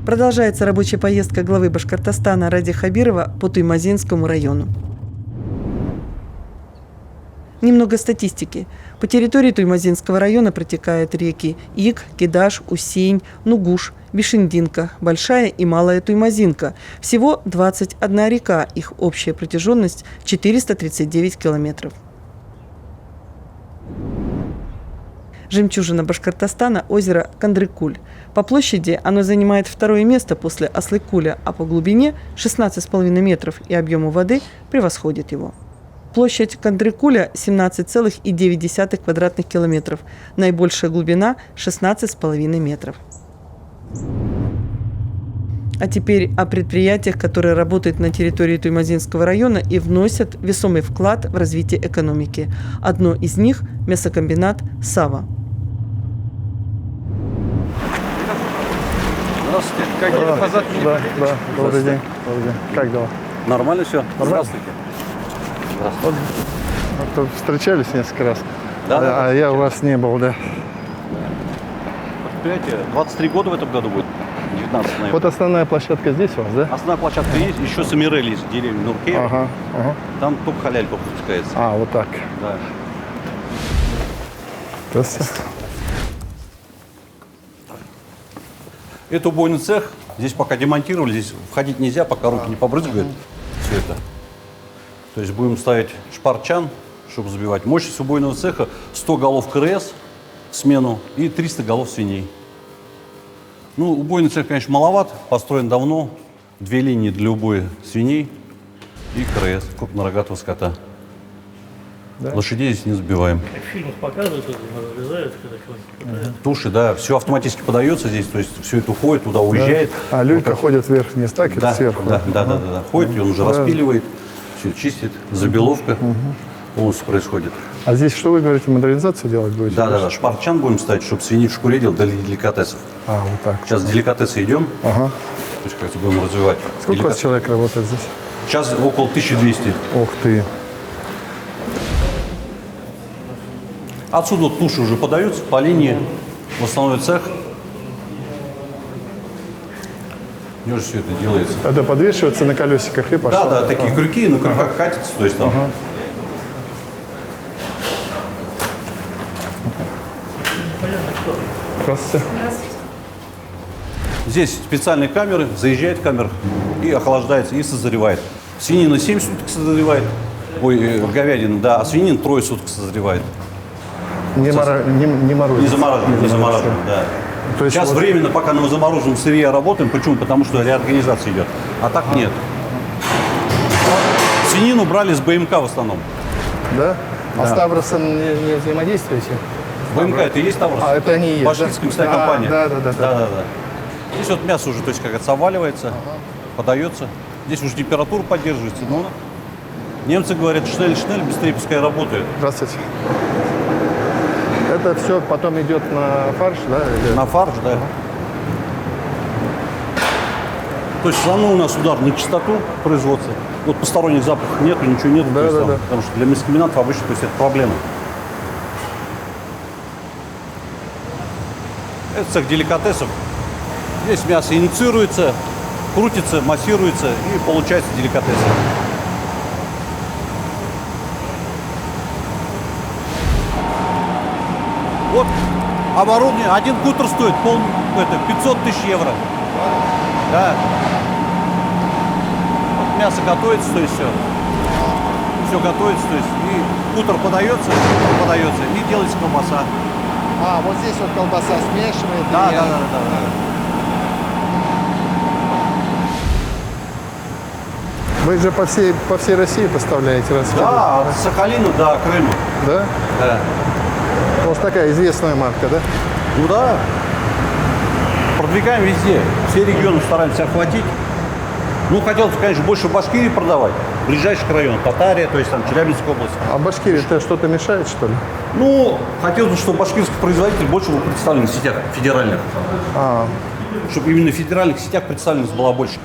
Продолжается рабочая поездка главы Башкортостана Ради Хабирова по Туймазинскому району. Немного статистики. По территории Туймазинского района протекают реки Ик, Кидаш, Усень, Нугуш, Бишиндинка, Большая и Малая Туймазинка. Всего 21 река, их общая протяженность 439 километров. Жемчужина Башкортостана – озеро Кандрыкуль. По площади оно занимает второе место после Аслыкуля, а по глубине – 16,5 метров и объему воды превосходит его. Площадь Кандрыкуля – 17,9 квадратных километров. Наибольшая глубина – 16,5 метров. А теперь о предприятиях, которые работают на территории Туймазинского района и вносят весомый вклад в развитие экономики. Одно из них – мясокомбинат «Сава». Здравствуйте. Как дела? Да. Добрый день. Как дела? Нормально все? Здравствуйте. Вот, встречались несколько раз. Да. А я у вас не был, да. Предприятие 23 года в этом году будет. 19 ноября. Вот основная площадка здесь у вас, да? Основная площадка есть, еще Самирель есть, деревня Нуркеев. Ага. Там только халяль выпускается. А, вот так. Да. Здравствуйте. Это убойный цех. Здесь пока демонтировали, здесь входить нельзя, пока руки не побрызгают. Все это. То есть будем ставить шпарчан, чтобы забивать. Мощность убойного цеха 100 голов КРС в смену и 300 голов свиней. Ну, убойный цех, конечно, маловат, построен давно. 2 линии для убоя свиней и КРС, крупнорогатого скота. Да. Лошадей здесь не забиваем. Как в фильмах показывают, разрезают, когда кого-нибудь. Туши, да, все автоматически подается здесь, то есть все это уходит, туда уезжает. А люлька ходит вверх-вниз, так, Да, или сверху? да. Ходит, и он уже распиливает, все чистит, забеловка полностью происходит. А здесь что вы говорите, модернизацию делать будете? Да, шпарчан будем ставить, чтобы свиней в шкуре делать для деликатесов. А, вот так. Сейчас деликатесы идем, Ага. то есть как-то будем развивать. Сколько у вас человек работает здесь? Сейчас около 1200. Ух ты. Отсюда вот туши уже подаются по линии в основной цех. У него же все это делается. Это подвешивается на колесиках и пошло? Да, такие крюки, на крюках катятся, то есть там. Здравствуйте. Здесь специальные камеры, заезжает камера и охлаждается, и созревает. Свинина 7 суток созревает, говядина, да, а свинина 3 суток созревает. Не морозится. Не замораживаем, да. То есть Сейчас вот- временно, пока на замороженном сырье работаем. Почему? Потому что реорганизация идет. А так нет. Свинину брали с БМК в основном. Да? А с Тавросом не взаимодействуете? БМК это и есть Таврос? А, это они и есть, Башкирская да? компания. Да. Здесь вот мясо уже, то есть как это соваливается, подается. Здесь уже температура поддерживается. Но немцы говорят, шнель, быстрее пускай работает. Здравствуйте. Это все потом идет на фарш, да? или- На фарш, да. То есть основной у нас удар на чистоту производства. Вот посторонних запахов нету, ничего нету. Да, то есть да, там, да. Потому что для мясокомбинатов обычно то есть это проблема. Это цех деликатесов. Здесь мясо инициируется, крутится, массируется и получается деликатесы. Вот оборудование, один кутер стоит 500 тысяч евро. Да. Вот мясо готовится, то есть все. Все готовится, то есть и кутер подается и делается колбаса. А, вот здесь вот колбаса смешивает. Да. Вы же по всей России поставляете, Да, от Сахалина до Крыма. Да? Да. У вас такая известная марка, да? Ну да. Продвигаем везде. Все регионы стараемся охватить. Ну, хотелось бы, конечно, больше в Башкирии продавать. Ближайших районов. Татария, то есть там Челябинская область. А Башкирии-то что-то мешает, что ли? Ну, хотелось бы, чтобы башкирский производитель больше был представлен в сетях федеральных. Чтобы именно в федеральных сетях представленность была больше.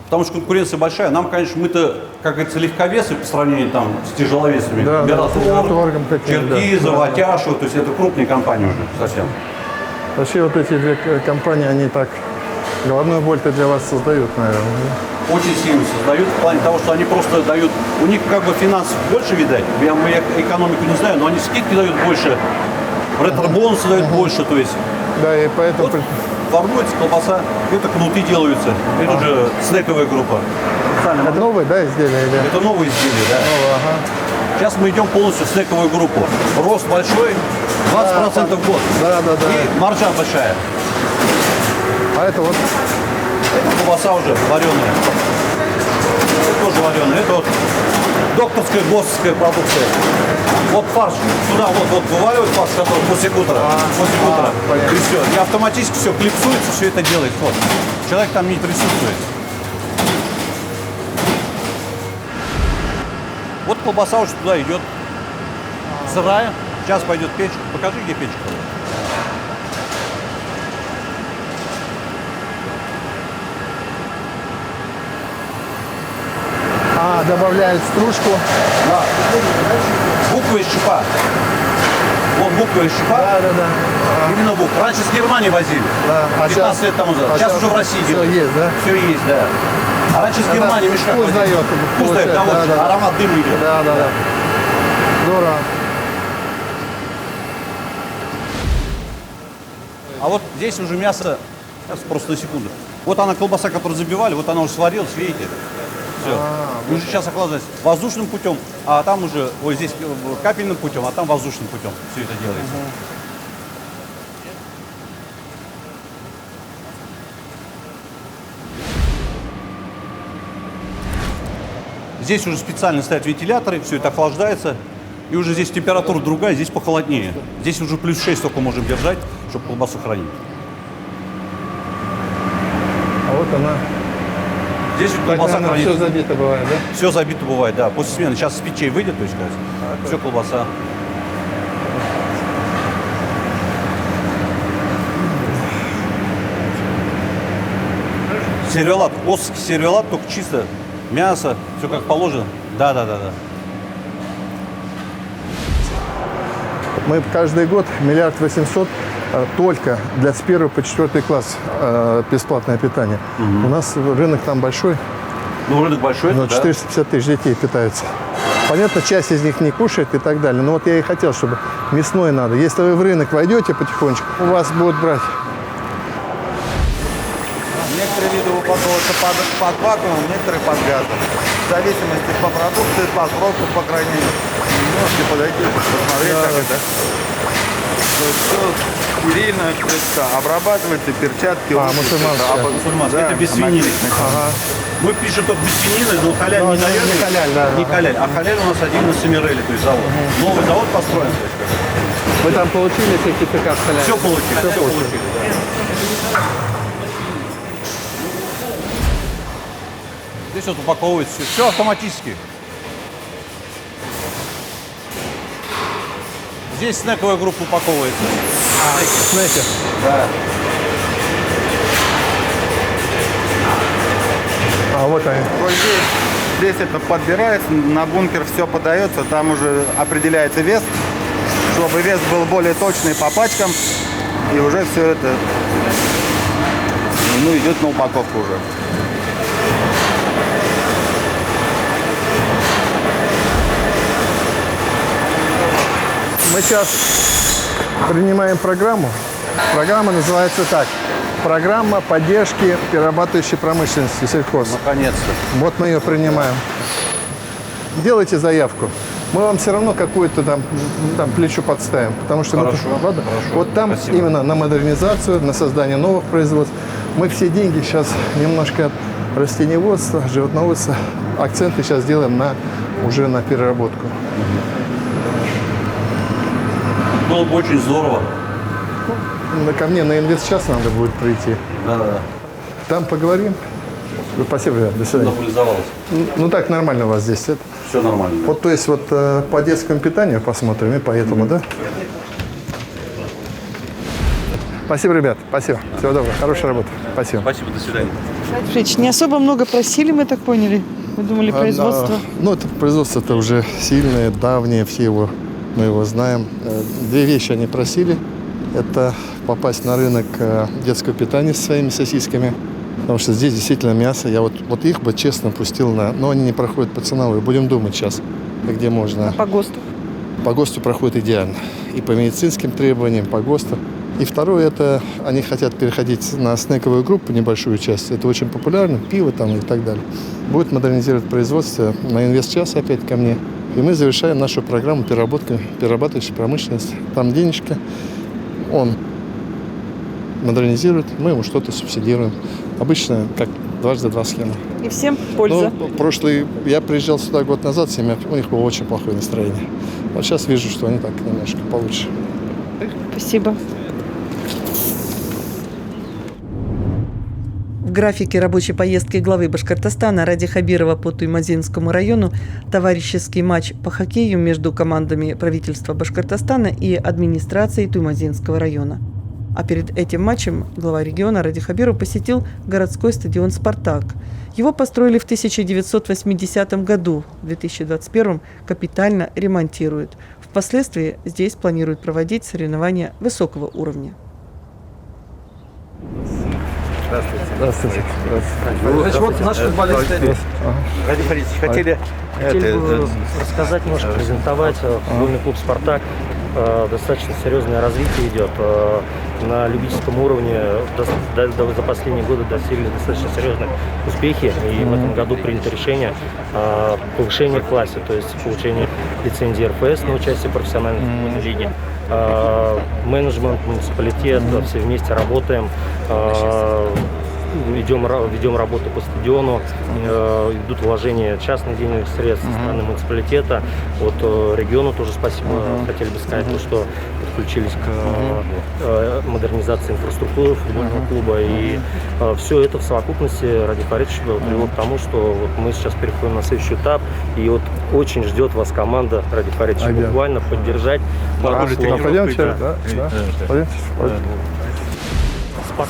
Потому что конкуренция большая. Нам, конечно, мы-то, как говорится, легковесы по сравнению там, с тяжеловесами. Да, да, с Мираторг, Мираторгом каким-то, Черкизово, да. Атяшево, то есть это крупные компании уже совсем. Вообще вот эти две компании, они так головную боль-то для вас создают, наверное. Да? Очень сильно создают в плане того, что они просто дают, у них как бы финансов больше, видать, я экономику не знаю, но они скидки дают больше, ретро-бонусы дают больше, то есть Да, и поэтому... вот формуется колбаса, это кнуты делаются, это уже снековая группа. Специально Это новые, да, изделия? Или... Это новые изделия, да. Ага. Сейчас мы идем полностью в снековую группу. Рост большой, 20% в год. Да. И маржа большая. А это вот... Это колбаса уже вареная. Это тоже вареная. Это вот докторская, боссовская продукция. Вот фарш. Туда вот вываливают фарш, который после утра. понятно. И все. И автоматически все клипсуется, все это делает. Вот. Человек там не присутствует. Вот колбаса уже туда идет. Сырая. Сейчас пойдет печь. Покажи, где печь. Добавляют стружку. Да. Буква из щупа. Вот буква из щупа. Да. Именно буква. Раньше с Германии возили. Да. 15 лет тому назад. Сейчас уже в России все делают. есть, да? Все есть, да. А раньше с Германии мешках вкус возили. дает, Вкус дает, да, вот да. аромат дыма идет. Да. Здорово. А вот здесь уже мясо, сейчас просто на секунду. Вот она колбаса, которую забивали, вот она уже сварилась, видите? Все. Мы уже сейчас охлаждается воздушным путем, а там уже, вот здесь капельным путем, а там воздушным путем все это делается. Здесь уже специально стоят вентиляторы, все это охлаждается. И уже здесь температура другая, здесь похолоднее. Здесь уже плюс 6 только можем держать, чтобы колбасу хранить. А вот она. Здесь вот Так, колбаса наверное, хранится. все забито бывает, да? Все забито бывает, да. После смены. Сейчас с печей выйдет, то есть, все колбаса. Сервелат, осский сервелат, только чисто мясо, все как положено. Да. Мы каждый год 1 800 000 только для с 1 по 4 класс бесплатное питание. У нас рынок там большой, Ну, рынок большой, но да. 450 тысяч детей питаются. Понятно, часть из них не кушает и так далее, но вот я и хотел, чтобы мясное надо. Если вы в рынок войдете потихонечку, у вас будут брать. Некоторые виды упаковываются под вакуумом, некоторые под газом. В зависимости по продукции, по сроку, по крайней мере. Можете подойти, посмотреть, как это. То есть все стерильно, все обрабатывается, перчатки. луки, мусульманское. всё это. Мусульманское. Да, Это без свинины. Мы пишем только без свинины, но халяль Но не даем. не халяль, да, Не да. халяль. А халяль у нас один на Семиреле, то есть завод. Новый завод построен. То есть, Вы там получили сертификат халяли? все получили. Все получили. Здесь вот упаковывается все автоматически. Здесь снековая группа упаковывается. Знаете, Да. а вот они. Вот здесь это подбирается, на бункер все подается, там уже определяется вес, чтобы вес был более точный по пачкам, и уже все это идет на упаковку уже. Мы сейчас принимаем программу. Программа называется так. Программа поддержки перерабатывающей промышленности сельхоз. Наконец-то. Вот мы ее принимаем. Делайте заявку. Мы вам все равно какую-то там плечо подставим. Потому что Хорошо, ладно? хорошо. Вот там Спасибо. именно на модернизацию, на создание новых производств. Мы все деньги сейчас немножко от растениеводства, животноводства. Акценты сейчас делаем уже на переработку. Было бы очень здорово. Ко мне на инвест сейчас надо будет прийти. Да. Там поговорим. Спасибо, ребят, до свидания. Нормализовалось. Ну так нормально у вас здесь. Это. Все нормально. Вот, то есть вот по детскому питанию посмотрим и поэтому, да? Спасибо, ребят, спасибо. Всего доброго, хорошая работа. Спасибо. Спасибо, до свидания. Фрич, не особо много просили, мы так поняли. Мы думали, производство. Ну, это производство-то уже сильное, давнее, мы его знаем. Две вещи они просили. это попасть на рынок детского питания со своими сосисками. Потому что здесь действительно мясо. Я вот их бы честно пустил но они не проходят по ценовой. Будем думать сейчас, где можно. По ГОСТу? По ГОСТу проходит идеально. И по медицинским требованиям, по ГОСТу. И второе, это они хотят переходить на снековую группу, небольшую часть. Это очень популярно, пиво там и так далее. Будет модернизировать производство на инвестчас опять ко мне. И мы завершаем нашу программу перерабатывающей промышленности. Там денежки, он модернизирует, мы ему что-то субсидируем. Обычно как дважды два схема. И всем польза. Я приезжал сюда год назад, семья, у них было очень плохое настроение. Вот сейчас вижу, что они так немножко получше. Спасибо. В графике рабочей поездки главы Башкортостана Ради Хабирова по Туймазинскому району товарищеский матч по хоккею между командами правительства Башкортостана и администрацией Туймазинского района. А перед этим матчем глава региона Ради Хабиров посетил городской стадион «Спартак». Его построили в 1980 году, в 2021 капитально ремонтируют. Впоследствии здесь планируют проводить соревнования высокого уровня. Здравствуйте. Значит, вот наши футболисты. Ради Фаридович, хотели Хотел бы рассказать, немножко презентовать футбольный клуб «Спартак». Достаточно серьезное развитие идет. На любительском уровне за последние годы достигли достаточно серьезные успехи. И в этом году принято решение о повышении в классе, то есть получение лицензии РФС на участие в профессиональной футбольной лиге. Менеджмент, муниципалитет, все вместе работаем. Ведем работу по стадиону, идут вложения частных денежных средств со стороны муниципалитета. Вот региону тоже спасибо хотели бы сказать, что подключились к модернизации инфраструктуры футбольного клуба. И все это в совокупности Ради Фаридович привело к тому, что вот мы сейчас переходим на следующий этап. И вот очень ждет вас команда Ради Фаридовича буквально поддержать. Пойдемте, да? Пойдемте.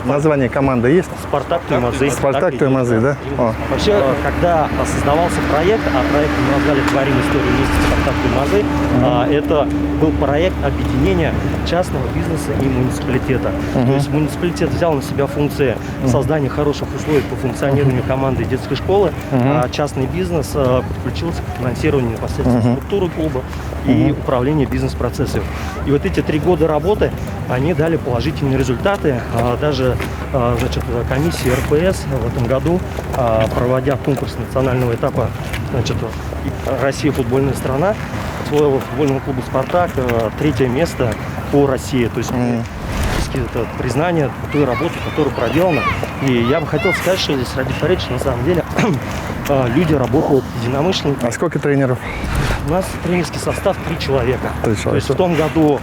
Название команды есть? «Спартак Туймазы». «Спартак Туймазы», да? Вообще, когда создавался проект, а проект мы назвали «Творим историю вместе «Спартак Туймазы», это был проект объединения частного бизнеса и муниципалитета. То есть муниципалитет взял на себя функции создания хороших условий по функционированию команды и детской школы, а частный бизнес подключился к финансированию непосредственно структуры клуба и управления бизнес-процессами. И вот эти 3 года работы, они дали положительные результаты. Даже комиссия РФС в этом году, проводя конкурс национального этапа, «Россия футбольная страна», своего футбольного клуба «Спартак» 3-е место по России. То есть это признание той работы, которая проделана. И я бы хотел сказать, что здесь Ради Фаридович, на самом деле, люди работают единомышленники. А сколько тренеров? У нас тренерский состав 3 человека. 3 человека. То есть в том году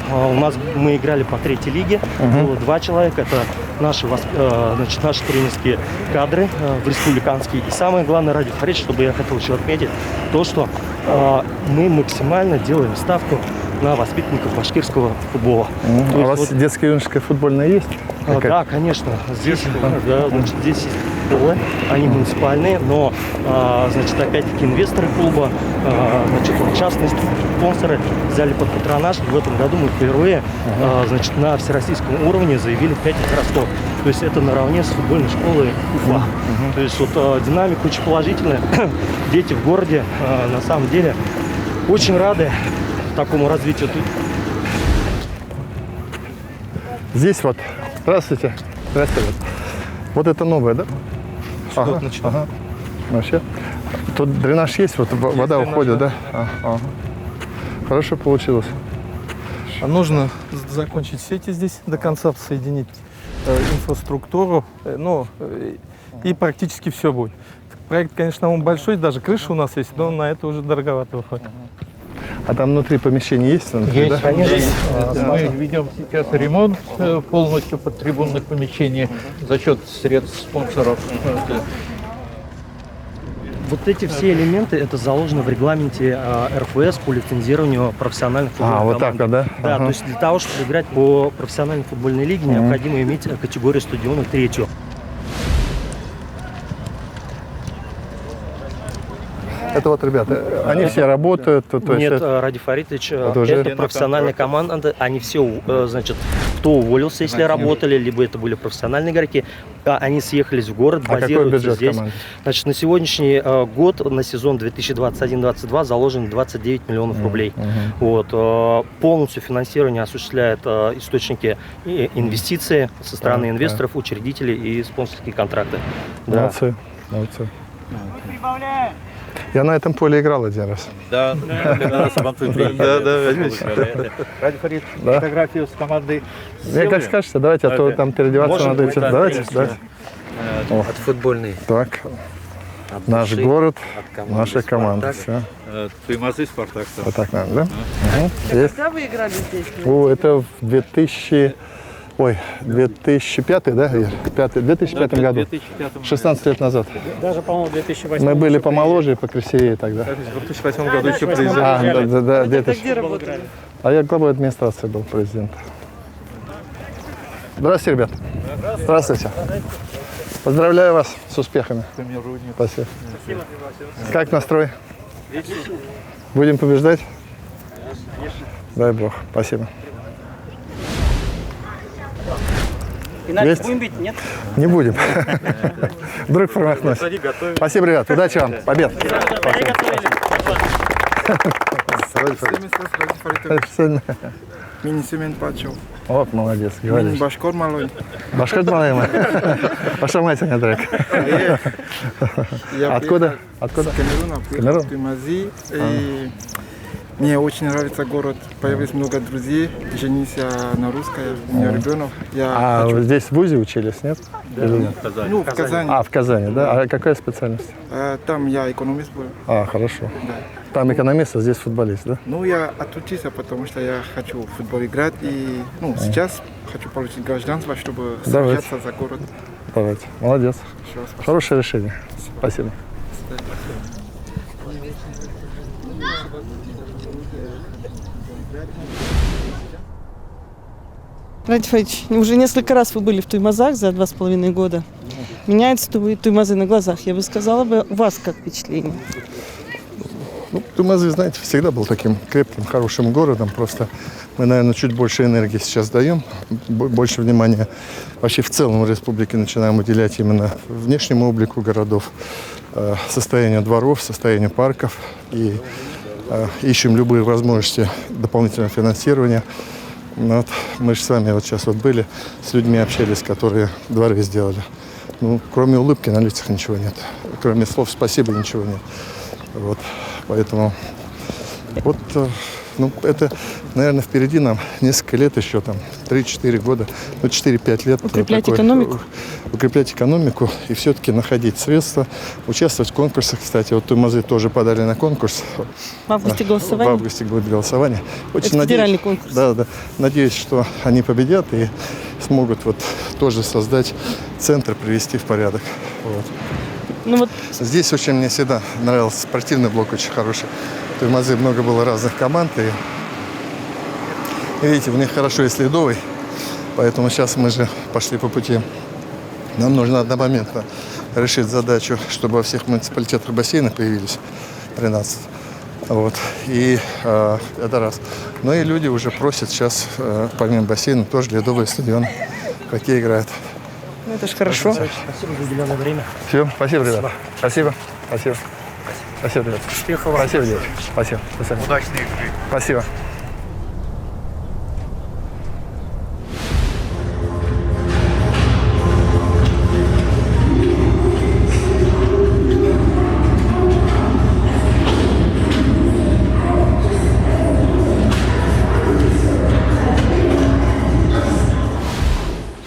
мы играли по 3-й лиге, было 2 человека. Это наши тренерские кадры в республиканские. И самое главное, Ради Фаридович, чтобы я хотел еще отметить, то, что мы максимально делаем ставку на воспитанников башкирского футбола. А у вас детская и юношеская футбольная есть? Да, конечно. Здесь есть школы, они муниципальные, но, опять-таки, инвесторы клуба, частные спонсоры взяли под патронаж. В этом году мы впервые, на всероссийском уровне заявили 5 возрастов. То есть это наравне с футбольной школой Уфа. То есть динамика очень положительная. Дети в городе, на самом деле, очень рады такому развитию. Здесь вот. Здравствуйте. Здравствуйте. Вот это новое, да? Ага. Вообще. Тут дренаж есть, вот вода уходит, да? Хорошо получилось. Нужно закончить сети здесь до конца, соединить инфраструктуру, и практически все будет. Проект, конечно, он большой, даже крыша у нас есть, но на это уже дороговато выходит. А там внутри помещение есть? Есть, да? конечно. Мы ведем сейчас ремонт полностью подтрибунных помещений за счет средств спонсоров. Вот эти все элементы, это заложено в регламенте РФС по лицензированию профессиональных футбольных команд. Вот так вот, да? Да, то есть для того, чтобы играть по профессиональной футбольной лиге, необходимо иметь категорию стадиона 3-ю. Это вот, ребята, они все работают? Нет, Ради Фаридович, это профессиональная команда, они все, в кто уволился, если работали, либо это были профессиональные игроки. Они съехались в город, А какой базируются бюджет здесь. команды? Значит, на сегодняшний год, на сезон 2021-2022 заложено 29 миллионов рублей. Вот, полностью финансирование осуществляет источники и инвестиции со стороны инвесторов, учредителей и спонсорские контракты. Да. Молодцы, молодцы. Я на этом поле играл один раз. Да, Ради Фарид, Да. фотографию с командой. Мне как скажете, давайте, а то там переодеваться Можем надо. мы так Давайте, перенести? давайте. От футбольной. Так, наш город, наша команда. Все. Туймазы, Спартак. Вот так надо, да? Угу. Есть. Когда вы играли здесь? О, это в 2005, да, Игорь? 2005 году. 16 лет назад. Даже, по-моему, 2008 Мы были помоложе, покрасивее тогда. В 2008 году еще Да, приезжали. да, Это где работали? А я главой администрации был, президент. Здравствуйте, ребят. Здравствуйте. Поздравляю вас с успехами. Спасибо. Как настрой? Будем побеждать? Дай Бог. Спасибо. Есть? Будем бить, нет? Не будем. Вдруг промахнусь. Спасибо, ребят. Удачи вам. Побед. Спасибо. Мини Семен Пачев. Вот, молодец. Мини Говоришь. Башкор Малой. Башкот малый. Пошел мать на трек. Я Откуда? Откуда? приехал с Камеруна, Камерун? в Туймази. И мне очень нравится город. Появилось много друзей. Женись на русской. У меня ребенок. Я А хочу. вы здесь в ВУЗе учились, нет? Или нет? Ну, в Казани. А, в Казани, да? А какая специальность? Там я экономист был. А, хорошо. Там экономист, а здесь футболист, да? Ну, я отучился, потому что я хочу в футбол играть. И сейчас хочу получить гражданство, чтобы Давайте. сражаться за город. Давайте. Молодец. Еще раз спасибо. Хорошее решение. Спасибо. Ради Фаридович, уже несколько раз вы были в Туймазах за 2,5 года. Меняются Туймазы на глазах. Я бы сказала, у вас как впечатление? Ну, Туймазы, знаете, всегда был таким крепким, хорошим городом. Просто мы, наверное, чуть больше энергии сейчас даем, больше внимания вообще в целом в республике начинаем уделять именно внешнему облику городов, состоянию дворов, состоянию парков и ищем любые возможности дополнительного финансирования. Вот, мы же с вами вот сейчас вот были, с людьми общались, которые дворы сделали. Ну, кроме улыбки на лицах ничего нет. Кроме слов спасибо ничего нет. Вот, поэтому вот, ну, это, наверное, впереди нам несколько лет еще, там, 3-4 года, ну, 4-5 лет. Укреплять экономику? Укреплять экономику и все-таки находить средства, участвовать в конкурсах. Кстати, вот Туймазы тоже подали на конкурс. В августе В голосование? августе будет голосование. Очень Это федеральный конкурс. Да, да. Надеюсь, что они победят и смогут вот тоже создать центр, привести в порядок. Вот. Ну вот Здесь очень мне всегда нравился спортивный блок, очень хороший. В Туймазе много было разных команд. И видите, у них хорошо есть ледовый. Поэтому сейчас мы же пошли по пути. Нам нужно одномоментно решить задачу, чтобы во всех муниципалитетах бассейны появились 13. Вот. И это раз. Ну и люди уже просят сейчас, помимо бассейна, тоже ледовые стадионы. Хоккей играют. ну, это же хорошо. Спасибо за уделенное время. Все, спасибо, ребята. Спасибо. Спасибо. Спасибо, ребята. Успехов вам. Спасибо, девочки. Спасибо. Спасибо. Удачной игры. Спасибо.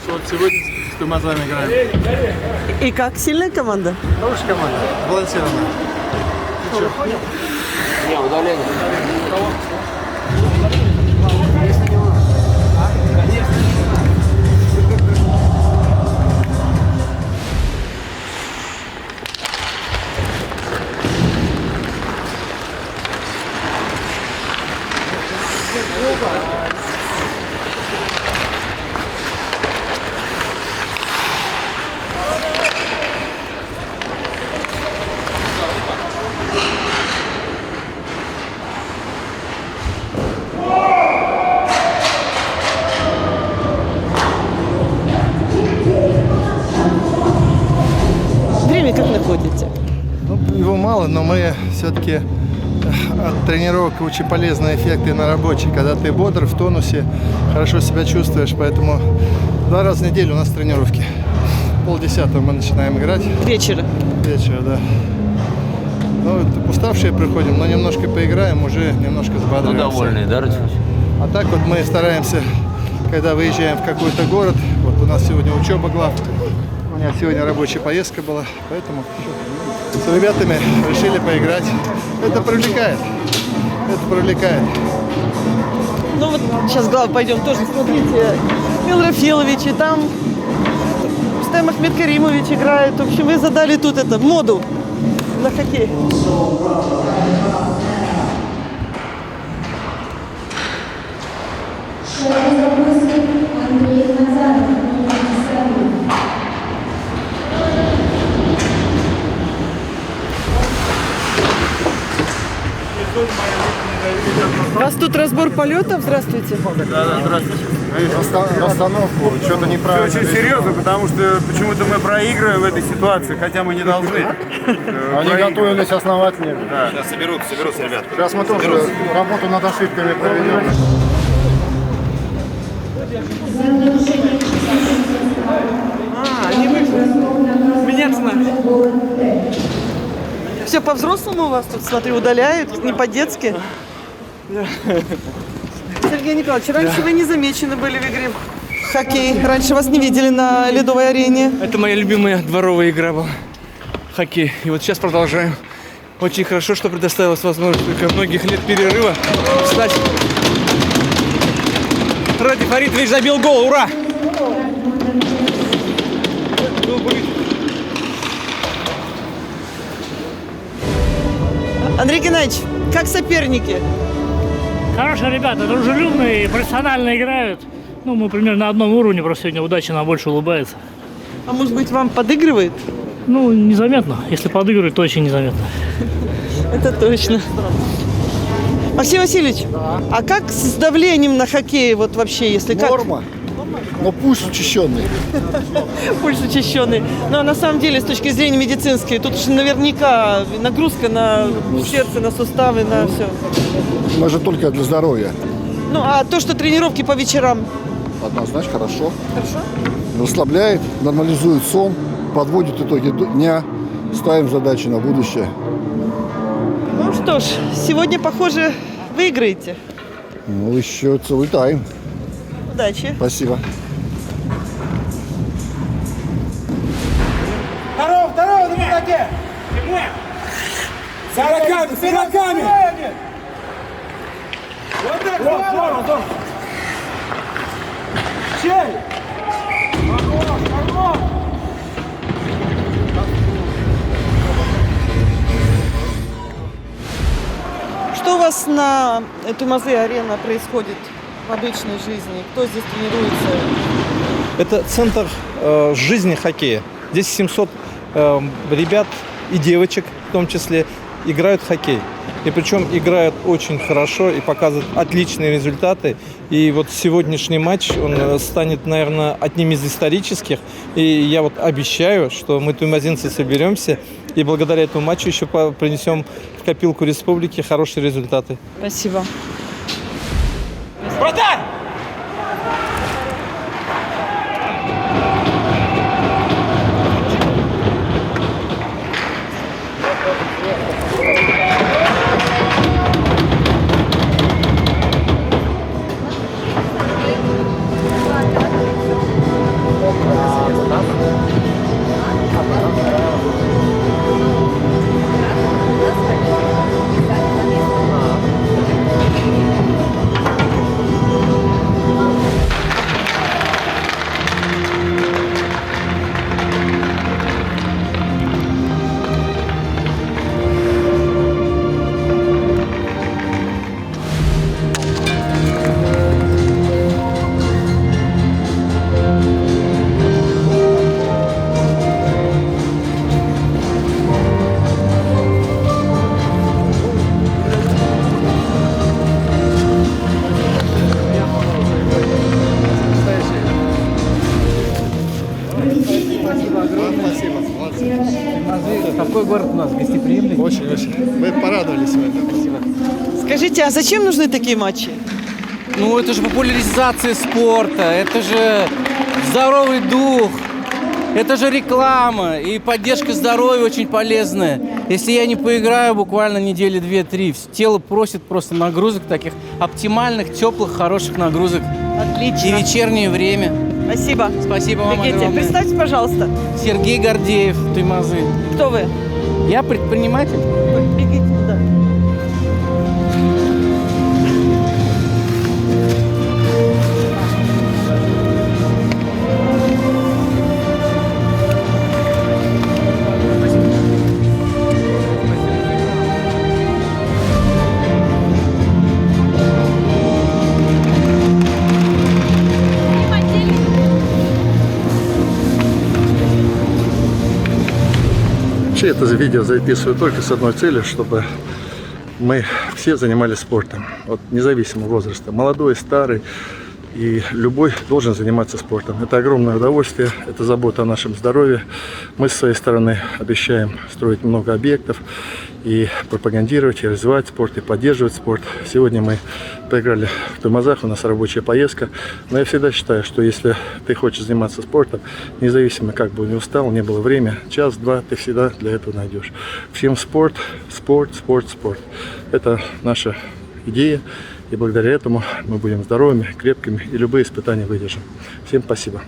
Вот сегодня с Туймазами играем. И как, сильная команда? Хорошая команда, балансированная. как находите? Ну, его мало, но мы все-таки от тренировок очень полезные эффекты на рабочий. Когда ты бодр, в тонусе, хорошо себя чувствуешь. Поэтому 2 раза в неделю у нас тренировки. 9:30 мы начинаем играть. Вечера. Вечера, да. Ну, вот уставшие приходим, но немножко поиграем, уже немножко взбадриваемся. Ну, довольные, да, Родион? А так вот мы стараемся, когда выезжаем в какой-то город, вот у нас сегодня учеба глав, у меня сегодня рабочая поездка была, поэтому с ребятами решили поиграть. Это привлекает. Это привлекает. Ну вот сейчас глав пойдем тоже. Смотрите, Мил Рафилович и там Рустем Ахмедкаримович играет. В общем, вы задали тут это моду на хоккей. У вас тут разбор полетов? Здравствуйте. Да, здравствуйте. Расстановку, что-то неправильно. Все очень серьезно, потому что почему-то мы проигрываем в этой ситуации, хотя мы не должны. Они готовились основательно. Да. Сейчас соберутся, ребят. Сейчас мы тоже работу над ошибками проведем. Они вышли. Меня знают. Все по-взрослому у вас тут, смотрю, удаляют, не по-детски. Сергей Николаевич, раньше вы не замечены были в игре в хоккей. Раньше вас не видели на ледовой арене. Это моя любимая дворовая игра была. Хоккей. И вот сейчас продолжаем. Очень хорошо, что предоставилась возможность после многих лет перерыва встать. Ради Фаритович забил гол. Ура! Андрей Геннадьевич, как соперники? Хорошие ребята, дружелюбные, профессионально играют. Ну, мы примерно на одном уровне, просто сегодня удача нам больше улыбается. А может быть, вам подыгрывает? Ну, незаметно. Если подыгрывает, то очень незаметно. Это точно. Максим Васильевич, а как с давлением на хоккее вот вообще, если как? Норма. Но пульс учащенный. Пульс учащенный. Но на самом деле, с точки зрения медицинской, тут же наверняка нагрузка на сердце, на суставы, на все. Мы же только для здоровья. Ну, а то, что тренировки по вечерам? Однозначно хорошо. Хорошо? Расслабляет, нормализует сон, подводит итоги дня, ставим задачи на будущее. Ну что ж, сегодня, похоже, выиграете. Ну, еще целый тайм. Удачи. Спасибо. Здорово, на высоте! С игроками! Вот так, здорово! Чей? Хорош! Что у вас на Тумазе-арена происходит в обычной жизни? Кто здесь тренируется? Это центр жизни хоккея. Здесь 700 ребят и девочек в том числе играют в хоккей. И причем играют очень хорошо и показывают отличные результаты. И вот сегодняшний матч, он станет, наверное, одним из исторических. И я вот обещаю, что мы, тумазинцы, соберемся и благодаря этому матчу еще принесем в копилку республики хорошие результаты. Спасибо. Вратарь! Какой город у нас гостеприимный? Очень. Мы порадовались в этом. Спасибо. Скажите, а зачем нужны такие матчи? Ну, это же популяризация спорта, это же здоровый дух, это же реклама и поддержка здоровья очень полезная. Если я не поиграю буквально недели 2-3, тело просит просто нагрузок таких оптимальных, теплых, хороших нагрузок. Отлично. И вечернее время. Спасибо. Спасибо вам Бегите. огромное. Представьте, пожалуйста. Сергей Гордеев, Туймазы. Кто вы? Я предприниматель. Бегите туда. Вообще это видео записываю только с одной целью, чтобы мы все занимались спортом, от независимого возраста, молодой, старый, и любой должен заниматься спортом. Это огромное удовольствие, это забота о нашем здоровье. Мы с своей стороны обещаем строить много объектов и пропагандировать, и развивать спорт, и поддерживать спорт. Сегодня мы поиграли в Туймазах, у нас рабочая поездка. Но я всегда считаю, что если ты хочешь заниматься спортом, независимо как бы не устал, не было времени, час-два ты всегда для этого найдешь. Всем спорт, спорт, спорт, спорт. Это наша идея. И благодаря этому мы будем здоровыми, крепкими и любые испытания выдержим. Всем спасибо.